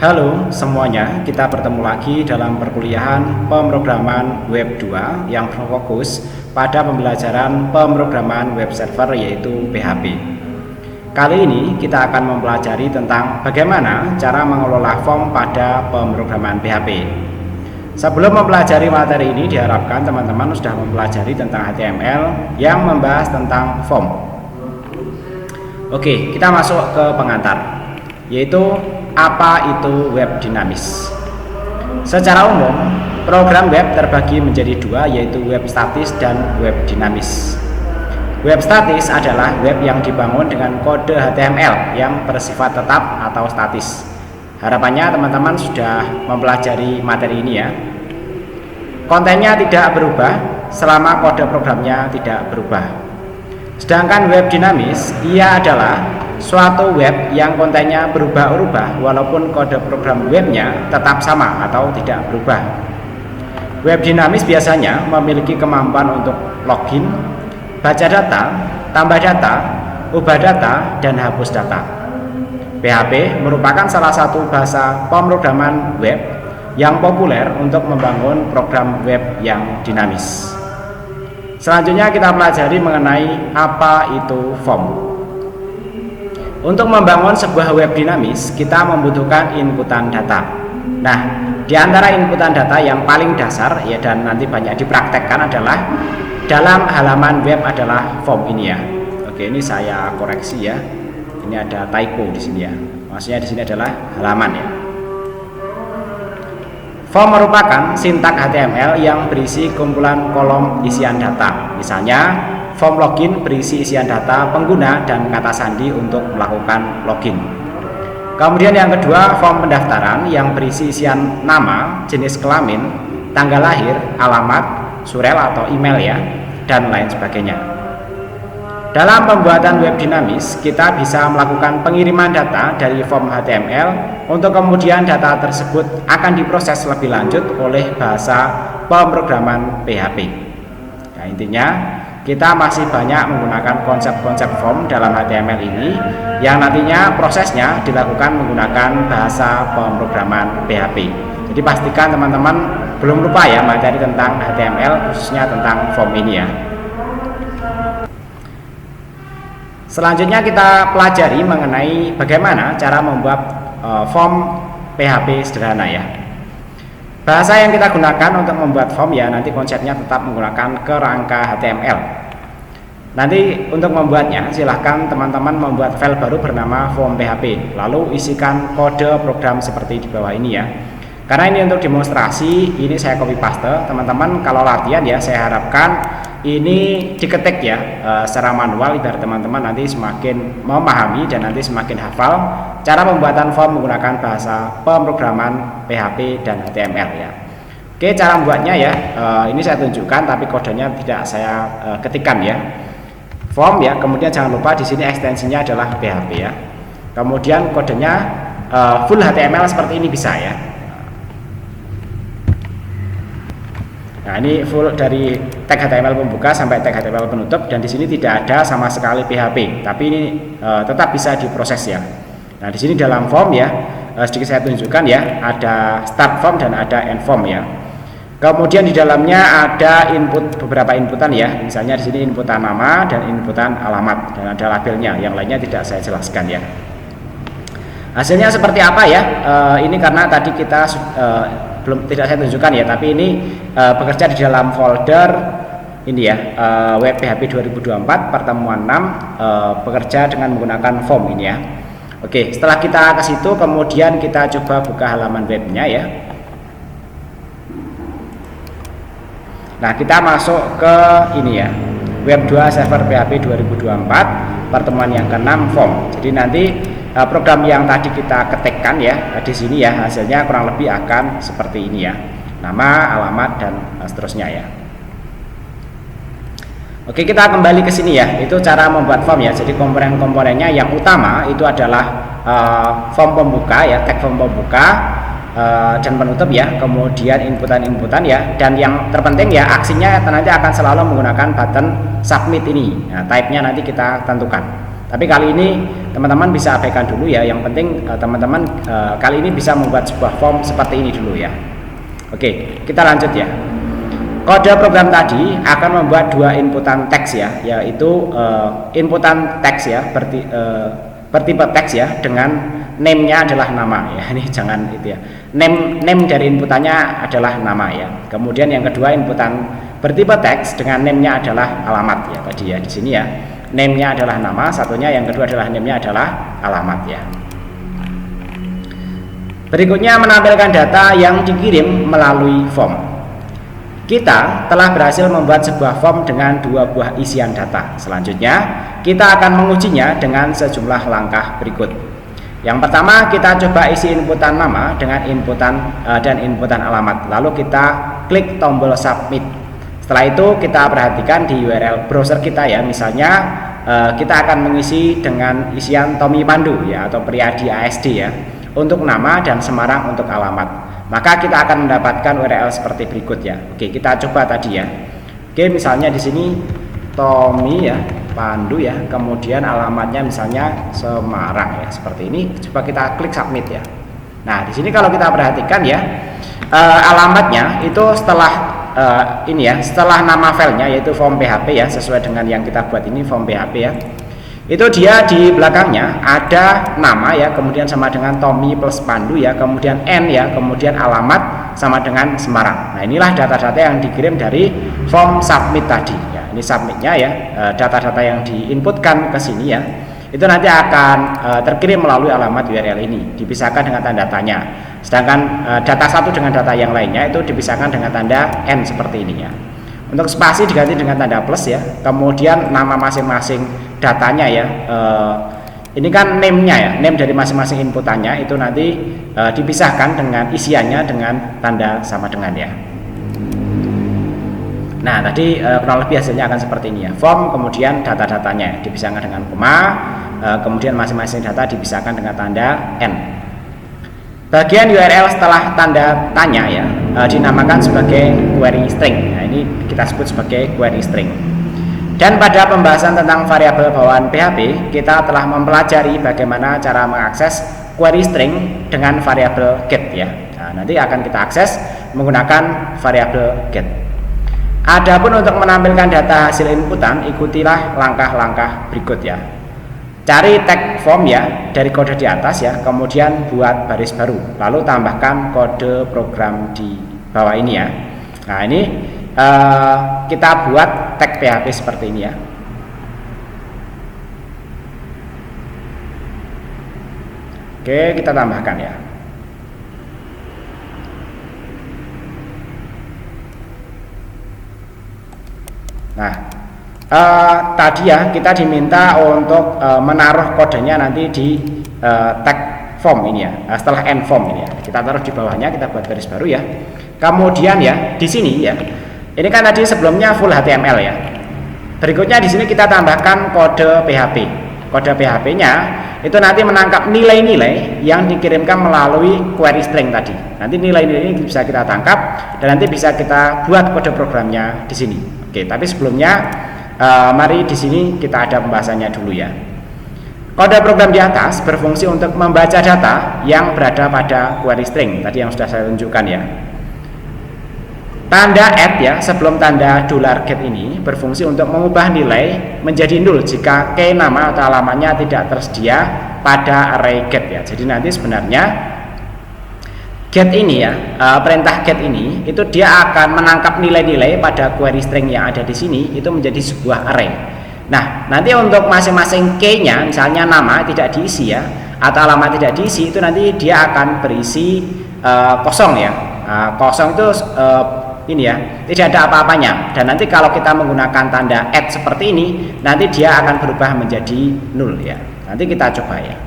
Halo semuanya, kita bertemu lagi dalam perkuliahan pemrograman web 2 yang berfokus pada pembelajaran pemrograman web server yaitu PHP. Kali ini kita akan mempelajari tentang bagaimana cara mengelola form pada pemrograman PHP. Sebelum mempelajari materi ini, diharapkan teman-teman sudah mempelajari tentang HTML yang membahas tentang form. Oke, kita masuk ke pengantar, yaitu apa itu web dinamis. Secara umum, program web terbagi menjadi dua, yaitu web statis dan web dinamis. Web statis adalah web yang dibangun dengan kode HTML yang bersifat tetap atau statis. Harapannya teman-teman sudah mempelajari materi ini ya. Kontennya tidak berubah selama kode programnya tidak berubah. Sedangkan web dinamis, ia adalah suatu web yang kontennya berubah-ubah walaupun kode program webnya tetap sama atau tidak berubah. Web dinamis biasanya memiliki kemampuan untuk login, baca data, tambah data, ubah data, dan hapus data. PHP merupakan salah satu bahasa pemrograman web yang populer untuk membangun program web yang dinamis. Selanjutnya kita pelajari mengenai apa itu form. Untuk membangun sebuah web dinamis, kita membutuhkan inputan data. Nah, di antara inputan data yang paling dasar ya dan nanti banyak dipraktekkan adalah dalam halaman web adalah form ini ya. Oke, ini saya koreksi ya. Ini ada typo di sini ya. Maksudnya di sini adalah halaman ya. Form merupakan sintak HTML yang berisi kumpulan kolom isian data. Misalnya, form login berisi isian data pengguna dan kata sandi untuk melakukan login. Kemudian yang kedua, form pendaftaran yang berisi isian nama, jenis kelamin, tanggal lahir, alamat, surel atau email ya, dan lain sebagainya. Dalam pembuatan web dinamis, kita bisa melakukan pengiriman data dari form HTML untuk kemudian data tersebut akan diproses lebih lanjut oleh bahasa pemrograman PHP. Nah, intinya kita masih banyak menggunakan konsep-konsep form dalam HTML ini yang nantinya prosesnya dilakukan menggunakan bahasa pemrograman PHP. Jadi pastikan teman-teman belum lupa ya materi tentang HTML khususnya tentang form ini ya. Selanjutnya kita pelajari mengenai bagaimana cara membuat form PHP sederhana ya. Bahasa yang kita gunakan untuk membuat form ya nanti konsepnya tetap menggunakan kerangka HTML. Nanti untuk membuatnya silahkan teman-teman membuat file baru bernama form PHP, lalu isikan kode program seperti di bawah ini ya. Karena ini untuk demonstrasi, ini saya copy paste. Teman-teman kalau latihan ya saya harapkan ini diketik ya secara manual biar teman-teman nanti semakin memahami dan nanti semakin hafal cara pembuatan form menggunakan bahasa pemrograman PHP dan HTML ya. Oke, cara membuatnya ya ini saya tunjukkan tapi kodenya tidak saya ketikkan ya. Form ya, kemudian jangan lupa di sini ekstensinya adalah PHP ya. Kemudian kodenya full HTML seperti ini bisa ya. Nah, ini full dari tag HTML pembuka sampai tag HTML penutup dan di sini tidak ada sama sekali PHP, tapi ini tetap bisa diproses ya. Nah, di sini dalam form ya, sedikit saya tunjukkan ya, ada start form dan ada end form ya. Kemudian di dalamnya ada beberapa inputan ya, misalnya di sini inputan nama dan inputan alamat dan ada labelnya, yang lainnya tidak saya jelaskan ya. Hasilnya seperti apa ya? Ini karena tadi kita tidak saya tunjukkan ya, tapi ini bekerja di dalam folder ini ya, web PHP 2024 pertemuan 6 bekerja dengan menggunakan form ini ya. Oke, setelah kita ke situ kemudian kita coba buka halaman webnya ya. Nah, kita masuk ke ini ya, web 2 server PHP 2024 pertemuan yang ke-6 form. Jadi nanti program yang tadi kita ketikkan ya di sini ya hasilnya kurang lebih akan seperti ini ya, nama, alamat dan seterusnya ya. Oke, kita kembali ke sini ya, itu cara membuat form ya. Jadi komponen-komponennya yang utama itu adalah form pembuka ya, tag form pembuka dan penutup ya, kemudian inputan-inputan ya, dan yang terpenting ya aksinya nanti akan selalu menggunakan button submit ini. Nah, type-nya nanti kita tentukan. Tapi kali ini teman-teman bisa abaikan dulu ya. Yang penting teman-teman kali ini bisa membuat sebuah form seperti ini dulu ya. Oke, kita lanjut ya. Kode program tadi akan membuat dua inputan teks ya, yaitu inputan teks ya, bertipe teks ya, dengan name-nya adalah nama ya. Ini jangan itu ya. Name dari inputannya adalah nama ya. Kemudian yang kedua inputan bertipe teks dengan name-nya adalah alamat ya tadi ya di sini ya. Name-nya adalah nama, satunya yang kedua adalah name-nya adalah alamat ya. Berikutnya menampilkan data yang dikirim melalui form. Kita telah berhasil membuat sebuah form dengan dua buah isian data. Selanjutnya, kita akan mengujinya dengan sejumlah langkah berikut. Yang pertama, kita coba isi inputan nama dengan inputan dan inputan alamat. Lalu kita klik tombol submit. Setelah itu, kita perhatikan di URL browser kita ya. Misalnya, kita akan mengisi dengan isian Tommy Pandu ya, atau Priadi ASD ya, untuk nama dan Semarang untuk alamat. Maka kita akan mendapatkan URL seperti berikut ya. Oke, kita coba tadi ya. Oke, misalnya di sini Tommy ya, Pandu ya, kemudian alamatnya misalnya Semarang ya, seperti ini. Coba kita klik submit ya. Nah, di sini kalau kita perhatikan ya, alamatnya itu setelah ini ya, setelah nama filenya yaitu form PHP ya, sesuai dengan yang kita buat ini form PHP ya. Itu dia di belakangnya ada nama ya, kemudian sama dengan Tommy plus Pandu ya, kemudian N ya, kemudian alamat sama dengan Semarang. Nah, inilah data-data yang dikirim dari form submit tadi ya. Ini submitnya ya, data-data yang diinputkan ke sini ya, itu nanti akan terkirim melalui alamat URL ini, dipisahkan dengan tanda tanya. Sedangkan data satu dengan data yang lainnya itu dipisahkan dengan tanda N seperti ini ya. Untuk spasi diganti dengan tanda plus ya, kemudian nama masing-masing datanya ya, ini kan name-nya ya, name dari masing-masing inputannya itu nanti dipisahkan dengan isiannya dengan tanda sama dengan ya. Nah, tadi kurang lebih hasilnya akan seperti ini ya, form kemudian data-datanya dipisahkan dengan koma, kemudian masing-masing data dipisahkan dengan tanda N. Bagian URL setelah tanda tanya ya, dinamakan sebagai query string. Nah, ini kita sebut sebagai query string. Dan pada pembahasan tentang variabel bawaan PHP, kita telah mempelajari bagaimana cara mengakses query string dengan variabel get ya. Nah, nanti akan kita akses menggunakan variabel get. Adapun untuk menampilkan data hasil inputan, ikutilah langkah-langkah berikut ya. Cari tag form ya dari kode di atas ya, kemudian buat baris baru, lalu tambahkan kode program di bawah ini ya. Nah, ini kita buat tag PHP seperti ini ya. Oke, kita tambahkan ya. Nah, tadi ya kita diminta untuk menaruh kodenya nanti di tag form ini ya, setelah end form ini ya, kita taruh di bawahnya, kita buat garis baru ya. Kemudian ya di sini ya, ini kan tadi sebelumnya full HTML ya, berikutnya di sini kita tambahkan kode PHP. Kode PHP-nya itu nanti menangkap nilai-nilai yang dikirimkan melalui query string tadi. Nanti nilai-nilai ini bisa kita tangkap dan nanti bisa kita buat kode programnya di sini. Oke, tapi sebelumnya mari di sini kita ada pembahasannya dulu ya. Kode program di atas berfungsi untuk membaca data yang berada pada query string tadi yang sudah saya tunjukkan ya. Tanda add ya sebelum tanda $get ini berfungsi untuk mengubah nilai menjadi nol jika key nama atau alamatnya tidak tersedia pada array get ya. Jadi nanti sebenarnya get ini ya, perintah get ini itu dia akan menangkap nilai-nilai pada query string yang ada di sini itu menjadi sebuah array. Nah, nanti untuk masing-masing key-nya, misalnya nama tidak diisi ya, atau alamat tidak diisi, itu nanti dia akan berisi kosong ya. Kosong itu ini ya, tidak ada apa-apanya. Dan nanti kalau kita menggunakan tanda add seperti ini, nanti dia akan berubah menjadi nol ya. Nanti kita coba ya.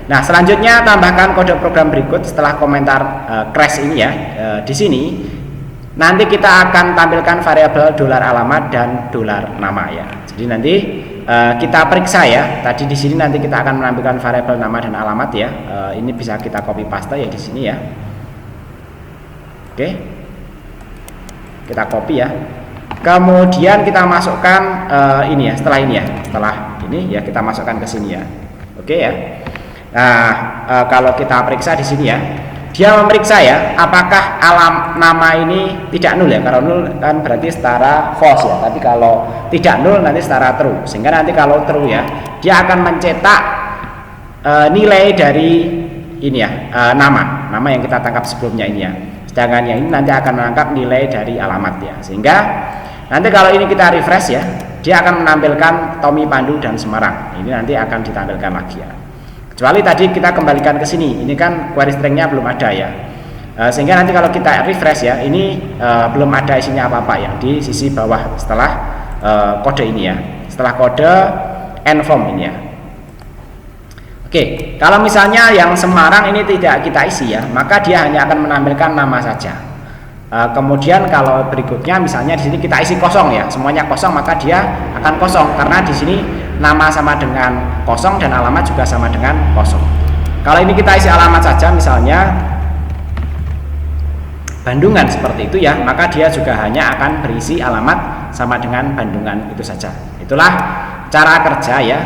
Nah, selanjutnya tambahkan kode program berikut setelah komentar crash ini ya. Di sini nanti kita akan tampilkan variabel $alamat dan $nama ya. Jadi nanti kita periksa ya. Tadi di sini nanti kita akan menampilkan variabel nama dan alamat ya. Ini bisa kita copy paste ya di sini ya. Oke. Kita copy ya. Kemudian kita masukkan ini ya, setelah ini ya, setelah Ini ya kita masukkan ke sini ya. Oke ya. Nah, kalau kita periksa di sini ya, dia memeriksa ya apakah nama ini tidak nul ya. Kalau nul kan berarti setara false ya, tapi kalau tidak nul nanti setara true. Sehingga nanti kalau true ya, dia akan mencetak nilai dari ini ya, nama yang kita tangkap sebelumnya ini ya. Sedangkan yang ini nanti akan menangkap nilai dari alamat ya. Sehingga nanti kalau ini kita refresh ya, dia akan menampilkan Tommy, Pandu, dan Semarang. Ini nanti akan ditampilkan lagi ya. Kecuali tadi kita kembalikan ke sini, ini kan query stringnya belum ada ya. Sehingga nanti kalau kita refresh ya, ini belum ada isinya apa-apa ya di sisi bawah setelah kode ini ya, setelah kode env ini ya. Oke, kalau misalnya yang Semarang ini tidak kita isi ya, maka dia hanya akan menampilkan nama saja. Kemudian kalau berikutnya misalnya di sini kita isi kosong ya, semuanya kosong, maka dia akan kosong karena di sini nama sama dengan kosong dan alamat juga sama dengan kosong. Kalau ini kita isi alamat saja misalnya Bandungan seperti itu ya, maka dia juga hanya akan berisi alamat sama dengan Bandungan itu saja. Itulah cara kerja ya,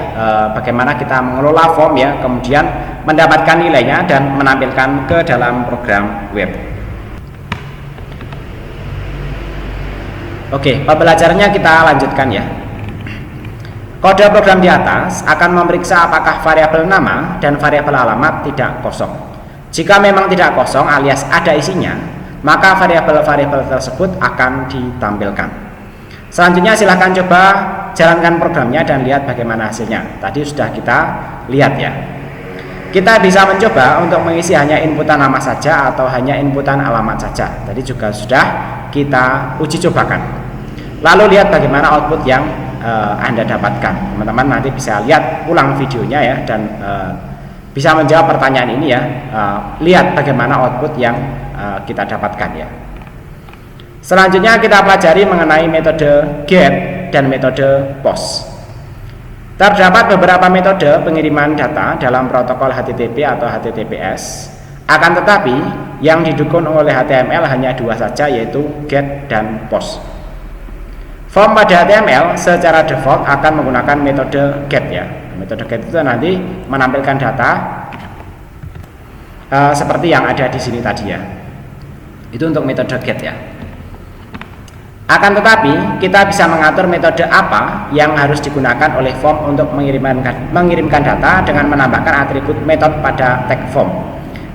bagaimana kita mengelola form ya, kemudian mendapatkan nilainya dan menampilkan ke dalam program web. Oke, pembelajarannya kita lanjutkan ya. Kode program di atas akan memeriksa apakah variabel nama dan variabel alamat tidak kosong. Jika memang tidak kosong alias ada isinya, maka variabel-variabel tersebut akan ditampilkan. Selanjutnya silahkan coba jalankan programnya dan lihat bagaimana hasilnya. Tadi sudah kita lihat ya. Kita bisa mencoba untuk mengisi hanya inputan nama saja atau hanya inputan alamat saja. Tadi juga sudah kita uji cobakan. Lalu lihat bagaimana output yang Anda dapatkan. Teman-teman nanti bisa lihat ulang videonya ya, dan bisa menjawab pertanyaan ini ya. Lihat bagaimana output yang kita dapatkan ya. Selanjutnya kita pelajari mengenai metode get dan metode post. Terdapat beberapa metode pengiriman data dalam protokol HTTP atau HTTPS. Akan tetapi yang didukung oleh HTML hanya dua saja, yaitu get dan post. Form pada HTML secara default akan menggunakan metode get ya. Metode get itu nanti menampilkan data seperti yang ada di sini tadi ya. Itu untuk metode get ya. Akan tetapi kita bisa mengatur metode apa yang harus digunakan oleh form untuk mengirimkan data dengan menambahkan atribut method pada tag form.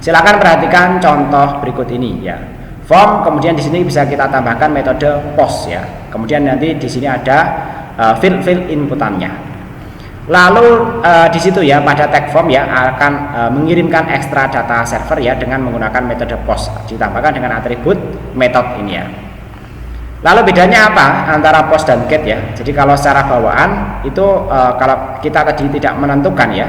Silakan perhatikan contoh berikut ini ya. Form, kemudian di sini bisa kita tambahkan metode post ya. Kemudian nanti di sini ada field inputannya. Lalu di situ ya pada tag form ya akan mengirimkan ekstra data server ya dengan menggunakan metode post, ditambahkan dengan atribut method ini ya. Lalu bedanya apa antara post dan get ya? Jadi kalau secara bawaan itu kalau kita tadi tidak menentukan ya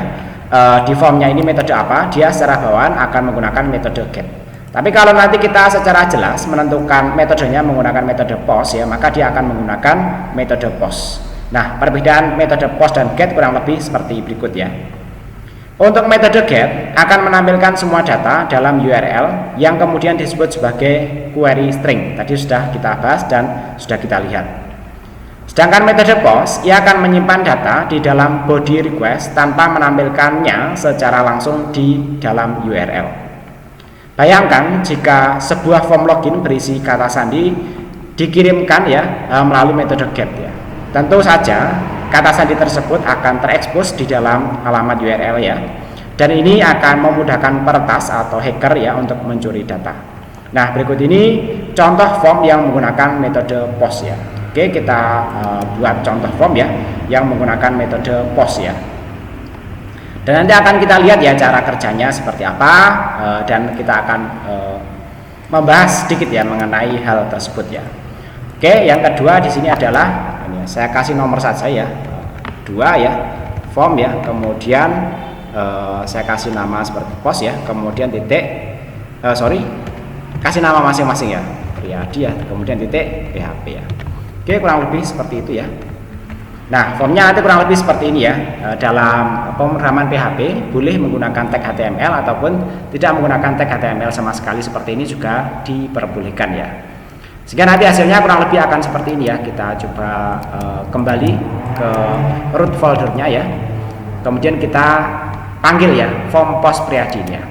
di formnya ini metode apa, dia secara bawaan akan menggunakan metode get. Tapi kalau nanti kita secara jelas menentukan metodenya menggunakan metode post ya, maka dia akan menggunakan metode post. Nah, perbedaan metode post dan get kurang lebih seperti berikut ya. Untuk metode get akan menampilkan semua data dalam URL yang kemudian disebut sebagai query string. Tadi sudah kita bahas dan sudah kita lihat. Sedangkan metode post ia akan menyimpan data di dalam body request tanpa menampilkannya secara langsung di dalam URL. Bayangkan jika sebuah form login berisi kata sandi dikirimkan ya melalui metode get ya. Tentu saja kata sandi tersebut akan terekspos di dalam alamat URL ya. Dan ini akan memudahkan peretas atau hacker ya untuk mencuri data. Nah, berikut ini contoh form yang menggunakan metode post ya. Oke, kita buat contoh form ya yang menggunakan metode post ya. Dan nanti akan kita lihat ya cara kerjanya seperti apa, dan kita akan membahas sedikit ya mengenai hal tersebut ya. Oke, yang kedua di sini adalah ini, saya kasih nomor saja ya, 2 ya, form ya, kemudian saya kasih nama seperti post ya, kemudian titik, kasih nama masing-masing ya, Priyadi ya, kemudian titik PHP ya. Oke, kurang lebih seperti itu ya. Nah, formnya nanti kurang lebih seperti ini ya. Dalam pemrograman PHP boleh menggunakan tag HTML ataupun tidak menggunakan tag HTML sama sekali, seperti ini juga diperbolehkan ya. Sehingga nanti hasilnya kurang lebih akan seperti ini ya. Kita coba kembali ke root foldernya ya. Kemudian kita panggil ya form post Priadi-nya.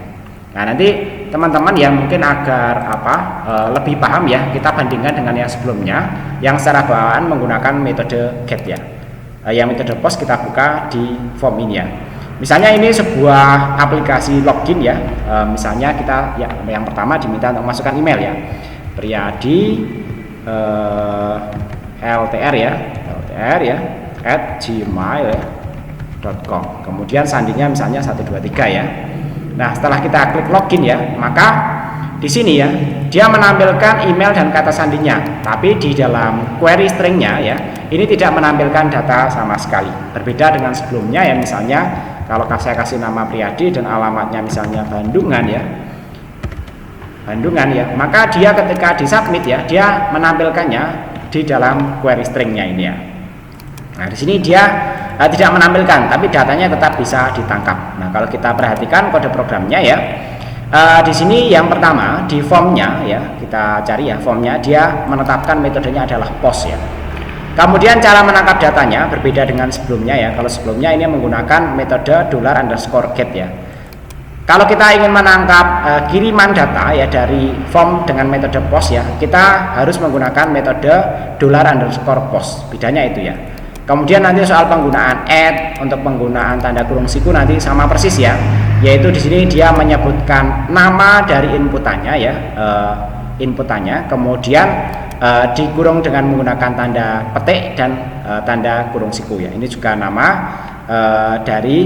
Nah, nanti teman-teman yang mungkin agar lebih paham ya, kita bandingkan dengan yang sebelumnya yang secara bawaan menggunakan metode get ya. Yang metode post kita buka di form ini ya. Misalnya ini sebuah aplikasi login ya. Misalnya kita ya, yang pertama diminta untuk masukkan email ya. Priadi LTR ya @gmail.com. Kemudian sandinya misalnya 123 ya. Nah, setelah kita klik login ya, maka di sini ya dia menampilkan email dan kata sandinya, tapi di dalam query stringnya ya ini tidak menampilkan data sama sekali. Berbeda dengan sebelumnya ya, misalnya kalau saya kasih nama Priadi dan alamatnya misalnya Bandungan ya, maka dia ketika disubmit ya, dia menampilkannya di dalam query stringnya ini ya. Nah, di sini dia tidak menampilkan, tapi datanya tetap bisa ditangkap. Nah, kalau kita perhatikan kode programnya ya, di sini yang pertama di formnya ya, kita cari ya formnya, dia menetapkan metodenya adalah post ya. Kemudian cara menangkap datanya berbeda dengan sebelumnya ya. Kalau sebelumnya ini menggunakan metode $_get ya. Kalau kita ingin menangkap kiriman data ya dari form dengan metode post ya, kita harus menggunakan metode $_post. Bedanya itu ya. Kemudian nanti soal penggunaan add, untuk penggunaan tanda kurung siku nanti sama persis ya, yaitu di sini dia menyebutkan nama dari inputannya ya, inputannya, kemudian dikurung dengan menggunakan tanda petik dan tanda kurung siku ya. Ini juga nama dari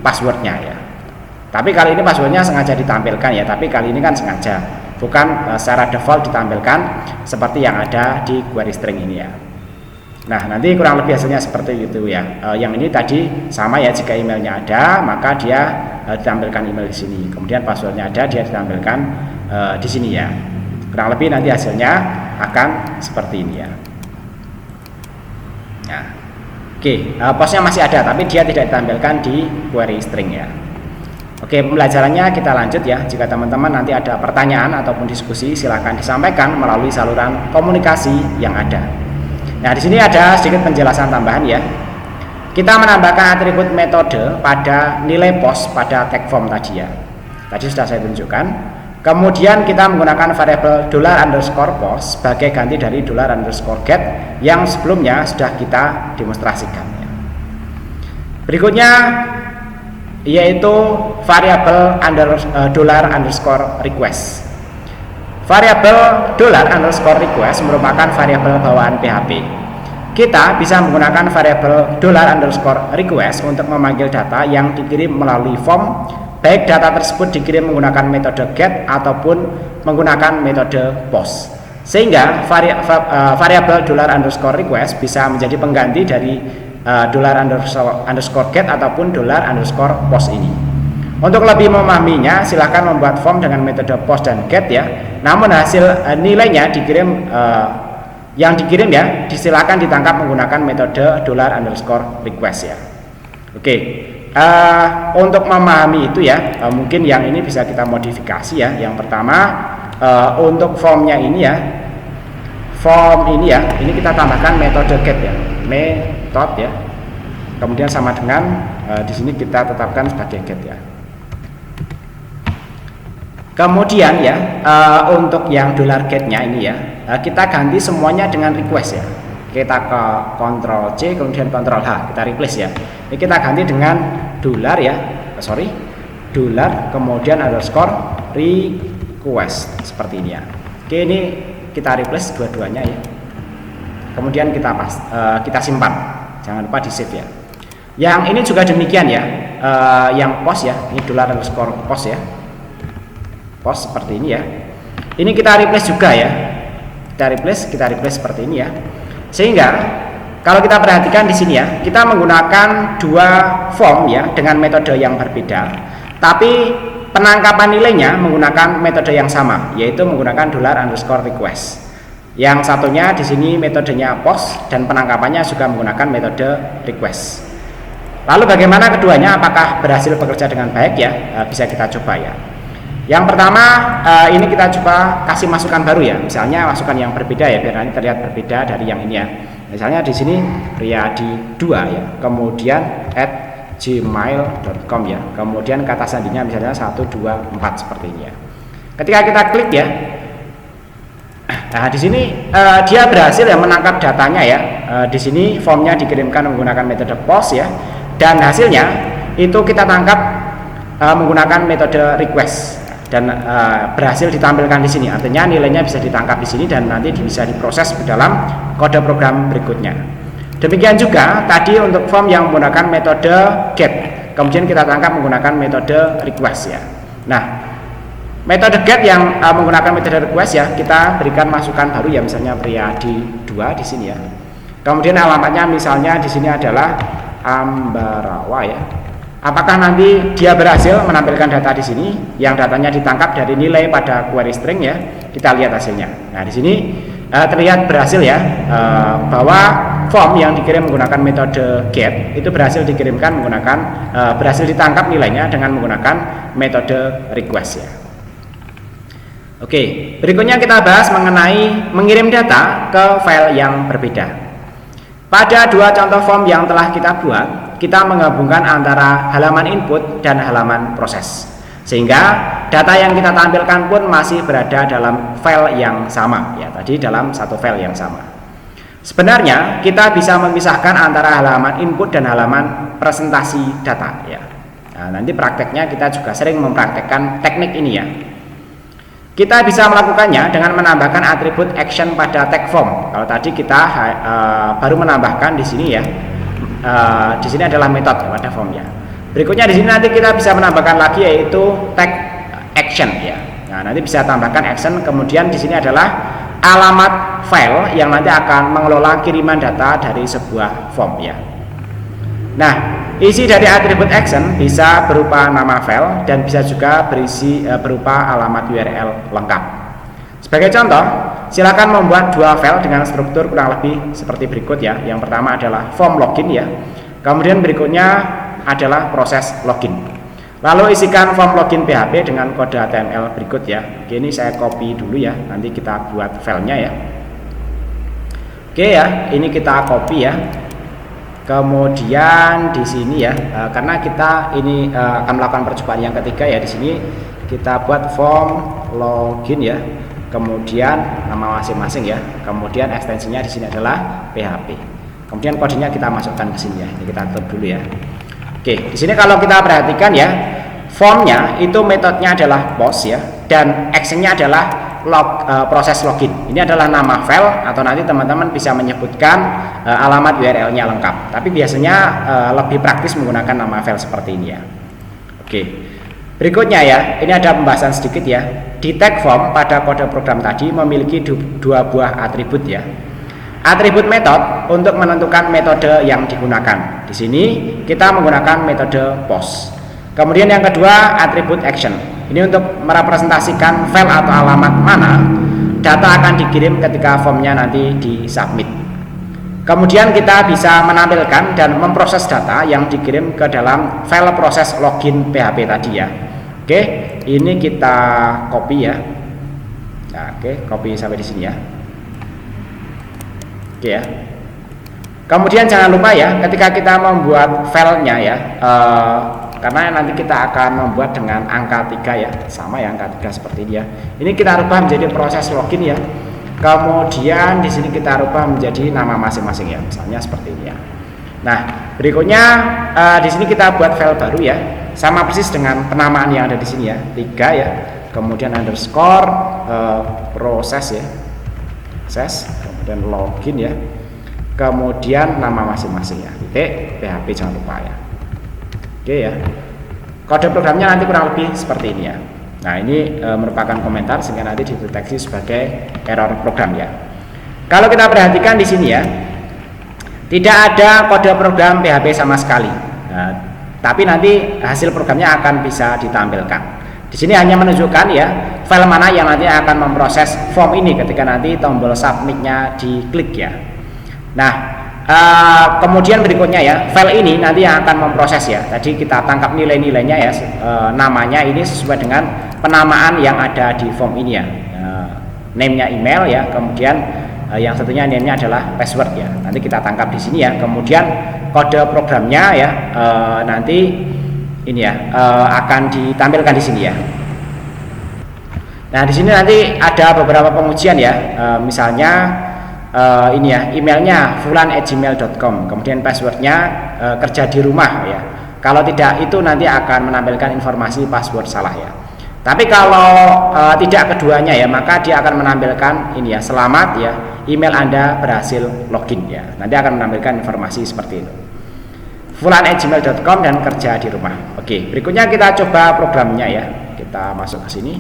passwordnya ya. Tapi kali ini passwordnya sengaja ditampilkan ya, tapi kali ini kan sengaja, bukan secara default ditampilkan seperti yang ada di query string ini ya. Nah, nanti kurang lebih hasilnya seperti itu ya. Yang ini tadi sama ya, jika emailnya ada maka dia ditampilkan email di sini. Kemudian passwordnya ada, dia ditampilkan di sini ya. Kurang lebih nanti hasilnya akan seperti ini ya. Nah, oke, postnya masih ada tapi dia tidak ditampilkan di query string ya. Oke, pembelajarannya kita lanjut ya. Jika teman-teman nanti ada pertanyaan ataupun diskusi, silakan disampaikan melalui saluran komunikasi yang ada. Nah, di sini ada sedikit penjelasan tambahan ya. Kita menambahkan atribut metode pada nilai post pada tag form tadi ya. Tadi sudah saya tunjukkan. Kemudian kita menggunakan variabel $_post sebagai ganti dari $_get yang sebelumnya sudah kita demonstrasikan ya. Berikutnya yaitu variabel $_request. Variabel $_request merupakan variabel bawaan PHP. Kita bisa menggunakan variabel $_request untuk memanggil data yang dikirim melalui form, baik data tersebut dikirim menggunakan metode get ataupun menggunakan metode post. Sehingga variabel $_request bisa menjadi pengganti dari $_get ataupun $_post ini. Untuk lebih memahaminya, silahkan membuat form dengan metode post dan get ya. Namun hasil nilainya dikirim yang dikirim ya, silakan ditangkap menggunakan metode $_request ya. Oke, untuk memahami itu ya, mungkin yang ini bisa kita modifikasi ya. Yang pertama untuk formnya ini ya, form ini ya, ini kita tambahkan metode get ya, metode ya. Kemudian sama dengan di sini kita tetapkan sebagai get ya. Kemudian ya untuk yang $_get-nya ini ya, kita ganti semuanya dengan request ya. Kita ke Ctrl C kemudian Ctrl H, kita replace ya. Ini kita ganti dengan kemudian $_request seperti ini ya. Oke, ini kita replace dua-duanya ya. Kemudian kita simpan, jangan lupa di save ya. Yang ini juga demikian ya, yang post ya, ini $_post ya. Post seperti ini ya. Ini kita replace juga ya. Kita replace seperti ini ya. Sehingga kalau kita perhatikan di sini ya, kita menggunakan dua form ya dengan metode yang berbeda, tapi penangkapan nilainya menggunakan metode yang sama, yaitu menggunakan $_request. Yang satunya di sini metodenya post dan penangkapannya juga menggunakan metode request. Lalu bagaimana keduanya, apakah berhasil bekerja dengan baik ya? Bisa kita coba ya. Yang pertama, ini kita coba kasih masukan baru ya, misalnya masukan yang berbeda ya, biar nanti terlihat berbeda dari yang ini ya. Misalnya di sini Riyadi 2 ya, kemudian @gmail.com ya, kemudian kata sandinya misalnya 1, 2, 4 seperti ini ya. Ketika kita klik ya, nah di sini dia berhasil ya menangkap datanya ya. Di sini formnya dikirimkan menggunakan metode POST ya, dan hasilnya itu kita tangkap menggunakan metode request. Dan berhasil ditampilkan di sini, artinya nilainya bisa ditangkap di sini dan nanti bisa diproses ke dalam kode program berikutnya. Demikian juga tadi untuk form yang menggunakan metode get, kemudian kita tangkap menggunakan metode request ya. Nah, metode get yang menggunakan metode request ya, kita berikan masukan baru ya, misalnya Priyadi 2 di sini ya. Kemudian alamatnya misalnya di sini adalah Ambarawa ya. Apakah nanti dia berhasil menampilkan data di sini yang datanya ditangkap dari nilai pada query string ya? Kita lihat hasilnya. Nah, di sini terlihat berhasil ya, bahwa form yang dikirim menggunakan metode get itu berhasil dikirimkan menggunakan berhasil ditangkap nilainya dengan menggunakan metode request ya. Oke, berikutnya kita bahas mengenai mengirim data ke file yang berbeda. Pada dua contoh form yang telah kita buat, kita menggabungkan antara halaman input dan halaman proses, sehingga data yang kita tampilkan pun masih berada dalam file yang sama ya, tadi dalam satu file yang sama. Sebenarnya kita bisa memisahkan antara halaman input dan halaman presentasi data ya. Nah, nanti prakteknya kita juga sering mempraktekkan teknik ini ya. Kita bisa melakukannya dengan menambahkan atribut action pada tag form. Kalau tadi kita baru menambahkan di sini ya. Di sini adalah metode pada formnya. Berikutnya di sini nanti kita bisa menambahkan lagi yaitu tag action ya. Nah, nanti bisa tambahkan action, kemudian di sini adalah alamat file yang nanti akan mengelola kiriman data dari sebuah form ya. Nah, isi dari atribut action bisa berupa nama file dan bisa juga berisi berupa alamat URL lengkap. Sebagai contoh, silakan membuat dua file dengan struktur kurang lebih seperti berikut ya. Yang pertama adalah form login ya. Kemudian berikutnya adalah proses login. Lalu isikan form login PHP dengan kode HTML berikut ya. Oke, ini saya copy dulu ya. Nanti kita buat filenya ya. Oke ya, ini kita copy ya. Kemudian di sini ya, karena kita ini akan melakukan percobaan yang ketiga ya, di sini kita buat form login ya. Kemudian nama masing-masing ya. Kemudian ekstensinya di sini adalah PHP. Kemudian kodenya kita masukkan ke sini ya. Ini kita tutup dulu ya. Oke, di sini kalau kita perhatikan ya, formnya itu metodenya adalah POST ya, dan actionnya adalah proses login. Ini adalah nama file, atau nanti teman-teman bisa menyebutkan alamat URL-nya lengkap. Tapi biasanya lebih praktis menggunakan nama file seperti ini ya. Oke. Berikutnya ya, ini ada pembahasan sedikit ya. Di tag form pada kode program tadi memiliki dua buah atribut ya. Atribut metode untuk menentukan metode yang digunakan. Di sini kita menggunakan metode POST. Kemudian yang kedua atribut action. Ini untuk merepresentasikan file atau alamat mana data akan dikirim ketika formnya nanti disubmit. Kemudian kita bisa menampilkan dan memproses data yang dikirim ke dalam file proses login PHP tadi ya. Oke, ini kita copy ya. Nah, oke, copy sampai di sini ya. Oke ya. Kemudian jangan lupa ya, ketika kita membuat filenya ya, karena nanti kita akan membuat dengan angka 3 ya, sama ya, angka 3 seperti ini ya. Ini kita rubah menjadi proses login ya. Kemudian di sini kita rubah menjadi nama masing-masing ya, misalnya seperti ini ya. Nah, berikutnya di sini kita buat file baru ya, sama persis dengan penamaan yang ada di sini ya, 3 ya. Kemudian underscore proses ya, proses, kemudian login ya. Kemudian nama masing-masing ya, titik PHP jangan lupa ya. Oke ya. Kode programnya nanti kurang lebih seperti ini ya. Nah, ini merupakan komentar sehingga nanti dideteksi sebagai error program ya. Kalau kita perhatikan di sini ya, tidak ada kode program PHP sama sekali. Nah, tapi nanti hasil programnya akan bisa ditampilkan. Di sini hanya menunjukkan ya file mana yang nanti akan memproses form ini ketika nanti tombol submitnya diklik ya. Nah, Kemudian berikutnya ya, file ini nanti yang akan memproses ya. Tadi kita tangkap nilai-nilainya ya, namanya ini sesuai dengan penamaan yang ada di form ini ya. Name-nya email ya, kemudian yang satunya name-nya adalah password ya. Nanti kita tangkap di sini ya. Kemudian kode programnya ya, nanti ini ya akan ditampilkan di sini ya. Nah, di sini nanti ada beberapa pengujian ya. Misalnya ini ya, emailnya fulan@gmail.com, kemudian passwordnya kerja di rumah ya. Kalau tidak, itu nanti akan menampilkan informasi password salah ya. Tapi kalau tidak keduanya ya, maka dia akan menampilkan ini ya, selamat ya, email Anda berhasil login ya. Nanti akan menampilkan informasi seperti itu. fulan@gmail.com dan kerja di rumah. Oke, berikutnya kita coba programnya ya. Kita masuk ke sini.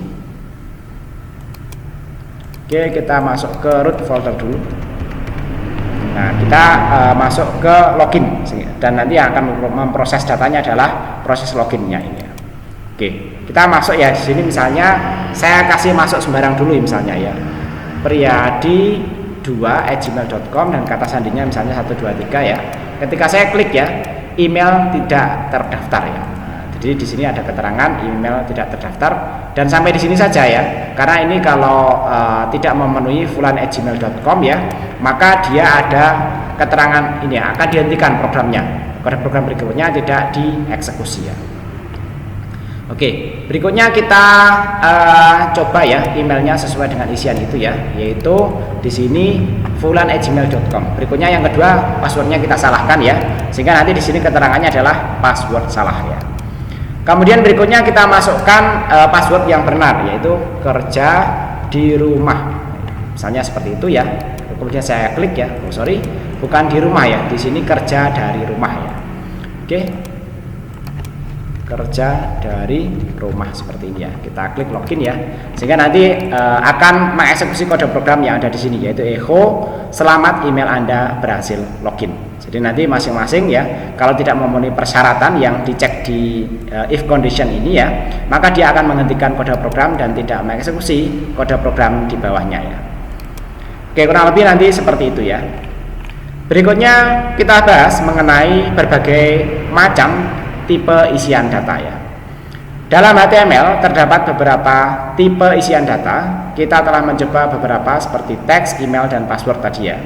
Oke, kita masuk ke root folder dulu. Nah, kita masuk ke login dan nanti yang akan memproses datanya adalah proses loginnya ini ya. Oke, kita masuk ya. Di sini misalnya saya kasih masuk sembarang dulu misalnya ya. Priyadi2@gmail.com dan kata sandinya misalnya 123 ya. Ketika saya klik ya, email tidak terdaftar ya. Jadi di sini ada keterangan email tidak terdaftar dan sampai di sini saja ya. Karena ini kalau tidak memenuhi fulan@gmail.com ya, maka dia ada keterangan ini ya, akan dihentikan programnya. Kode program berikutnya tidak dieksekusi ya. Oke, berikutnya kita coba ya emailnya sesuai dengan isian itu ya, yaitu di sini fulan@gmail.com. Berikutnya yang kedua, passwordnya kita salahkan ya, sehingga nanti di sini keterangannya adalah password salah ya. Kemudian berikutnya kita masukkan password yang benar, yaitu kerja di rumah. Misalnya seperti itu ya. Kemudian saya klik ya, bukan di rumah ya, di sini kerja dari rumah ya. Oke. Kerja dari rumah seperti ini ya. Kita klik login ya, sehingga nanti akan mengeksekusi kode program yang ada di sini, yaitu echo selamat email Anda berhasil login. Jadi nanti masing-masing ya, kalau tidak memenuhi persyaratan yang dicek di if condition ini ya, maka dia akan menghentikan kode program dan tidak mengeksekusi kode program di bawahnya ya. Oke, kurang lebih nanti seperti itu ya. Berikutnya kita bahas mengenai berbagai macam tipe isian data ya. Dalam HTML terdapat beberapa tipe isian data. Kita telah mencoba beberapa seperti teks, email, dan password tadi ya.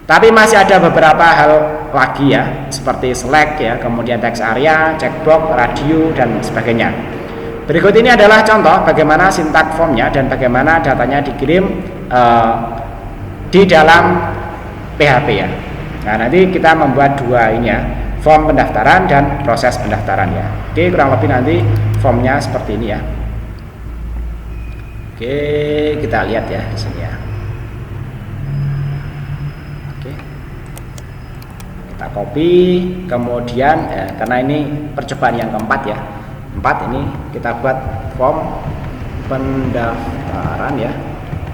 Tapi masih ada beberapa hal lagi ya, seperti select ya, kemudian text area, checkbox, radio, dan sebagainya. Berikut ini adalah contoh bagaimana sintak formnya dan bagaimana datanya dikirim di dalam PHP ya. Nah, nanti kita membuat dua ini ya, form pendaftaran dan proses pendaftaran ya. Oke, kurang lebih nanti formnya seperti ini ya. Oke, kita lihat ya di sini ya. Oke, kita copy, kemudian karena ini percobaan yang keempat ya, 4 ini kita buat form pendaftaran ya.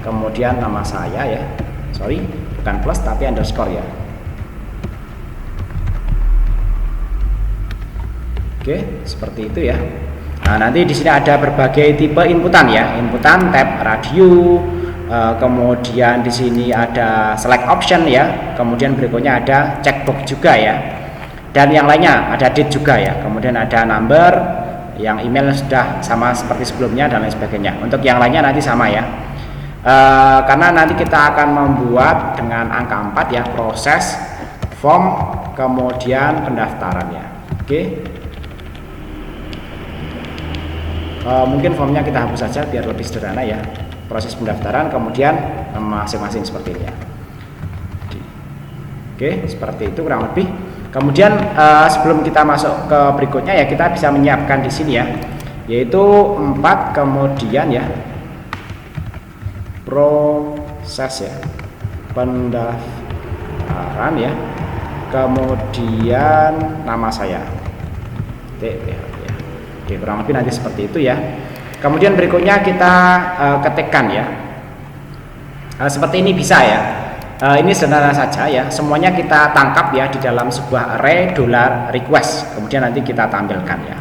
Kemudian nama saya ya, bukan plus tapi underscore ya. Oke, seperti itu ya. Nah, nanti di sini ada berbagai tipe inputan ya, inputan tab radio, kemudian di sini ada select option ya, kemudian berikutnya ada checkbox juga ya, dan yang lainnya ada date juga ya, kemudian ada number, yang email sudah sama seperti sebelumnya dan lain sebagainya. Untuk yang lainnya nanti sama ya, karena nanti kita akan membuat dengan angka 4 ya, proses form kemudian pendaftaran ya. Oke. Mungkin formnya kita hapus saja biar lebih sederhana ya, proses pendaftaran kemudian masing-masing seperti ini ya. Oke, seperti itu kurang lebih. Kemudian sebelum kita masuk ke berikutnya ya, kita bisa menyiapkan di sini ya, yaitu 4 kemudian ya, proses ya pendaftaran ya, kemudian nama saya Oke, kurang lebih nanti seperti itu ya. Kemudian berikutnya kita ketikkan ya, seperti ini bisa ya. Ini sederhana saja ya, semuanya kita tangkap ya di dalam sebuah array $request, kemudian nanti kita tampilkan ya.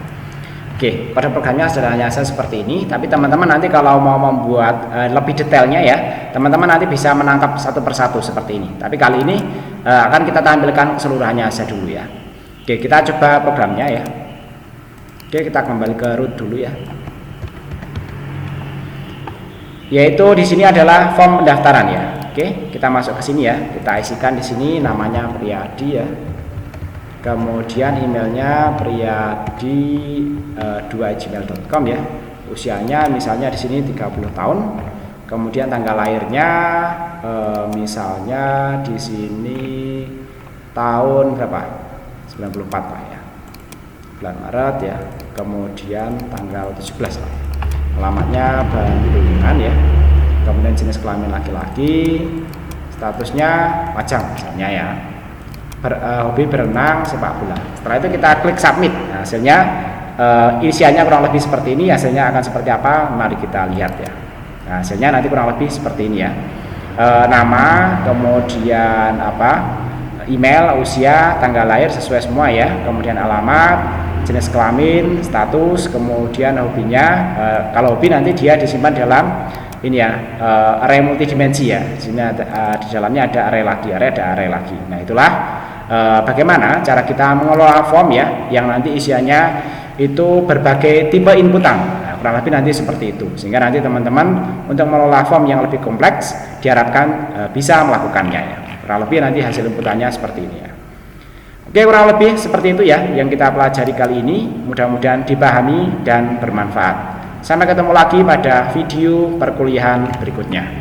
Oke, pada programnya sederhana saja seperti ini, tapi teman-teman nanti kalau mau membuat lebih detailnya ya, teman-teman nanti bisa menangkap satu persatu seperti ini. Tapi kali ini akan kita tampilkan keseluruhannya saja dulu ya. Oke, kita coba programnya ya. Oke, kita kembali ke root dulu ya. Yaitu di sini adalah form pendaftaran ya. Oke, kita masuk ke sini ya. Kita isikan di sini namanya Priyadi ya. Kemudian emailnya priyadi2@gmail.com ya. Usianya misalnya di sini 30 tahun. Kemudian tanggal lahirnya misalnya di sini tahun berapa? 94 lah ya. Bulan Maret ya. Kemudian tanggal 17 lah. Alamatnya Bandungan ya. Kemudian jenis kelamin laki-laki. Statusnya pajang misalnya ya. Hobi berenang, sepak bola. Setelah itu kita klik submit. Nah, hasilnya isiannya kurang lebih seperti ini. Hasilnya akan seperti apa? Mari kita lihat ya. Nah, hasilnya nanti kurang lebih seperti ini ya. Nama, kemudian email, usia, tanggal lahir sesuai semua ya. Kemudian alamat, jenis kelamin, status, kemudian hobinya. Kalau hobi nanti dia disimpan dalam ini ya, array multidimensi ya. Di sini di dalamnya ada array lagi, ada array lagi. Nah, itulah bagaimana cara kita mengelola form ya, yang nanti isiannya itu berbagai tipe inputan. Kurang lebih nanti seperti itu, sehingga nanti teman-teman untuk mengelola form yang lebih kompleks diharapkan bisa melakukannya ya. Kurang lebih nanti hasil inputannya seperti ini ya. Oke, kurang lebih seperti itu ya yang kita pelajari kali ini. Mudah-mudahan dipahami dan bermanfaat. Sampai ketemu lagi pada video perkuliahan berikutnya.